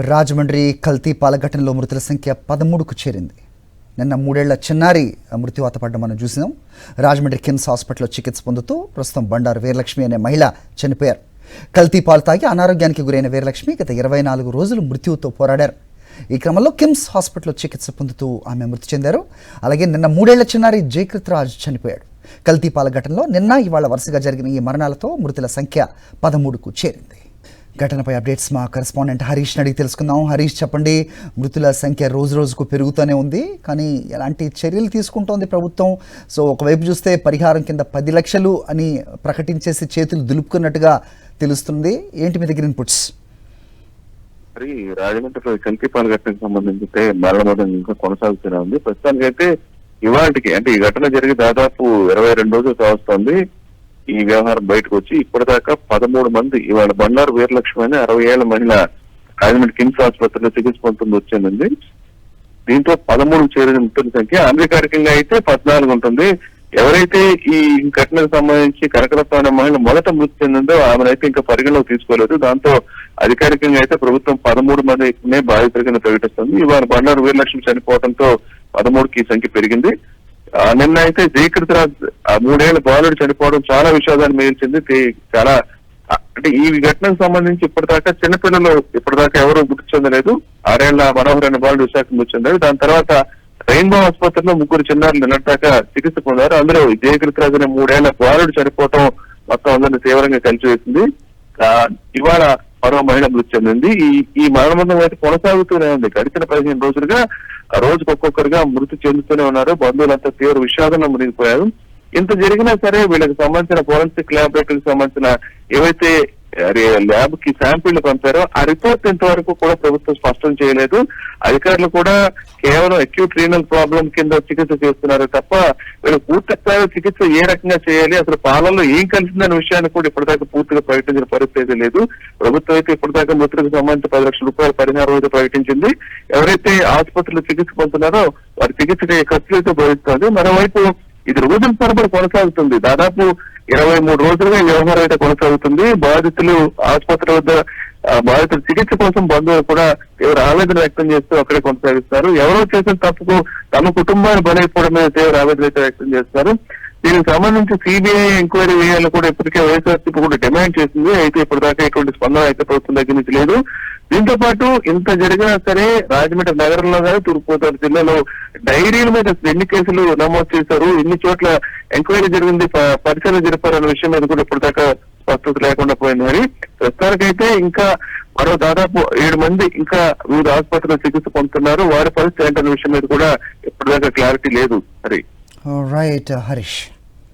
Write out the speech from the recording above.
రాజమండ్రి కల్తీపాల ఘటనలో మృతుల సంఖ్య 13కు చేరింది. నిన్న 3 ఏళ్ల చిన్నారి మృత్యువాత పడ్డం మనం చూసినాం. రాజమండ్రి కిమ్స్ హాస్పిటల్లో చికిత్స పొందుతూ ప్రస్తుతం బండారు వీరలక్ష్మి అనే మహిళ చనిపోయారు. కల్తీపాలు తాగి అనారోగ్యానికి గురైన వీరలక్ష్మి గత 24 రోజులు మృత్యువుతో పోరాడారు. ఈ క్రమంలో కిమ్స్ హాస్పిటల్లో చికిత్స పొందుతూ ఆమె మృతి చెందారు. అలాగే నిన్న 3 ఏళ్ల చిన్నారి జయకృత్ రాజ్ చనిపోయాడు. కల్తీపాల ఘటనలో నిన్న ఇవాళ వరుసగా జరిగిన ఈ మరణాలతో మృతుల సంఖ్య 13కు చేరింది. ఘటనపై అప్డేట్స్ మా కరెస్పాండెంట్ హరీష్ అడిగి తెలుసుకుందాం. హరీష్, చెప్పండి, మృతుల సంఖ్య రోజు రోజుకు పెరుగుతూనే ఉంది, కానీ ఎలాంటి చర్యలు తీసుకుంటోంది ప్రభుత్వం? సో ఒకవైపు చూస్తే పరిహారం కింద 10 లక్షలు అని ప్రకటించేసి చేతులు దులుపుకున్నట్టుగా తెలుస్తుంది. ఏంటి మీ దగ్గర ఇన్పుట్స్? మరి రాజమండ్రిలో కల్తీపాల ఘటనకు సంబంధించి మరణమోదం ఇంకా కొనసాగుతూనే ఉంది. ప్రస్తుతానికైతే ఇవాళకి అంటే ఈ ఘటన జరిగి దాదాపు 22 రోజులు కావస్తోంది. ఈ వ్యవహారం బయటకు వచ్చి ఇప్పటిదాకా 13 మంది ఇవాళ బండారు వీరలక్ష్మి అనే 60 ఏళ్ల మహిళ రాజమండ్రి కిమ్స్ ఆసుపత్రిలో చికిత్స పొందుతుంది వచ్చింది. దీంతో 13 చేరిన మృతుల సంఖ్య అధికారికంగా అయితే 14 ఉంటుంది. ఎవరైతే ఈ ఘటనకు సంబంధించి కనకరత్నం అనే మహిళ మొదట మృతి చెందిందో ఆమెనైతే ఇంకా పరిగణలోకి తీసుకోలేదు. దాంతో అధికారికంగా అయితే ప్రభుత్వం 13 మందినే బాధితుల కింద ప్రకటిస్తుంది. ఇవాళ బండారు వీరలక్ష్మి చనిపోవడంతో 13కి ఈ సంఖ్య పెరిగింది. నిన్న అయితే జయకృత్ రాజ్ 3 ఏళ్ల బాలుడు చనిపోవడం చాలా విషాదాన్ని మిగిల్చింది. చాలా అంటే ఈ ఘటనకు సంబంధించి ఇప్పటిదాకా చిన్నపిల్లలు ఇప్పటిదాకా ఎవరు మృతి చెందలేదు. 6 ఏళ్ల మనోహర్ అనే బాలుడు విశాఖ మృతి చెందారు. దాని తర్వాత రెయిన్బో ఆసుపత్రిలో 3 చిన్నారులు నిన్నటిదాకా చికిత్స పొందారు. అందులో జయకృత్ రాజ్ అనే 3 ఏళ్ల బాలుడు చనిపోవడం మొత్తం అందరినీ తీవ్రంగా కలిసివేసింది. ఇవాళ మరో మహిళ మృతి చెందింది. ఈ మరణబంధం అయితే కొనసాగుతూనే ఉంది. గడిచిన 15 రోజులుగా రోజుకు ఒక్కొక్కరుగా మృతి చెందుతూనే ఉన్నారు. బంధువులంతా తీవ్ర విషాదంలో మునిగిపోయారు. ఇంత జరిగినా సరే వీళ్ళకి సంబంధించిన ఫోరెన్సిక్ ల్యాబొరేటరీకి సంబంధించిన ఏవైతే ల్యాబ్ కి శాంపిళ్లు పంపారో ఆ రిపోర్ట్ ఇంతవరకు కూడా ప్రభుత్వం స్పష్టం చేయలేదు. అధికారులు కూడా కేవలం అక్యూట్ రీనల్ ప్రాబ్లం కింద చికిత్స చేస్తున్నారు తప్ప వీళ్ళు పూర్తి స్థాయిలో చికిత్స ఏ రకంగా చేయాలి, అసలు పాలనలో ఏం కలిసిందనే విషయాన్ని కూడా ఇప్పటిదాకా పూర్తిగా ప్రకటించిన పరిస్థితి లేదు. ప్రభుత్వం అయితే ఇప్పటిదాకా మృతులకు సంబంధించి 10 లక్షల రూపాయల పరిహారం అయితే ప్రకటించింది. ఎవరైతే ఆసుపత్రిలో చికిత్స పొందుతున్నారో వారి చికిత్స ఖర్చులు అయితే భరిస్తుంది. మరోవైపు ఇది రోజుల తరబడి కొనసాగుతుంది. దాదాపు 23 రోజులుగా ఈ వ్యవహారం అయితే కొనసాగుతుంది. బాధితులు ఆసుపత్రి వద్ద బాధితుల చికిత్స కోసం బంధువులు కూడా తీవ్ర ఆవేదన వ్యక్తం చేస్తూ అక్కడే కొనసాగిస్తారు. ఎవరో చేసిన తప్పుకు తమ కుటుంబాన్ని బలైపోవడం మీద తీవ్ర ఆవేదన అయితే వ్యక్తం చేస్తారు. దీనికి సంబంధించి సిబిఐ ఎంక్వైరీ వేయాలని కూడా ఇప్పటికే వైఎస్ఆర్సీపీ కూడా డిమాండ్ చేసింది. అయితే ఇప్పటిదాకా ఎటువంటి స్పందన అయితే ప్రభుత్వం దగ్గర నుంచి లేదు. దీంతో పాటు ఇంత జరిగినా సరే రాజమండ్రి నగరంలో కానీ తూర్పుగోదావరి జిల్లాలో డైరీల మీద ఎన్ని కేసులు నమోదు చేశారు, ఎన్ని చోట్ల ఎంక్వైరీ జరిగింది, పరిశీలన జరిపారన్న విషయం మీద కూడా ఇప్పటిదాకా స్పష్టత లేకుండా పోయింది. మరి ప్రస్తుతానికైతే ఇంకా మరో దాదాపు 7 మంది ఇంకా వివిధ ఆసుపత్రుల్లో చికిత్స పొందుతున్నారు. వారి పరిస్థితి ఏంటన్న విషయం మీద కూడా ఇప్పటిదాకా క్లారిటీ లేదు. రైట్ హరీష్.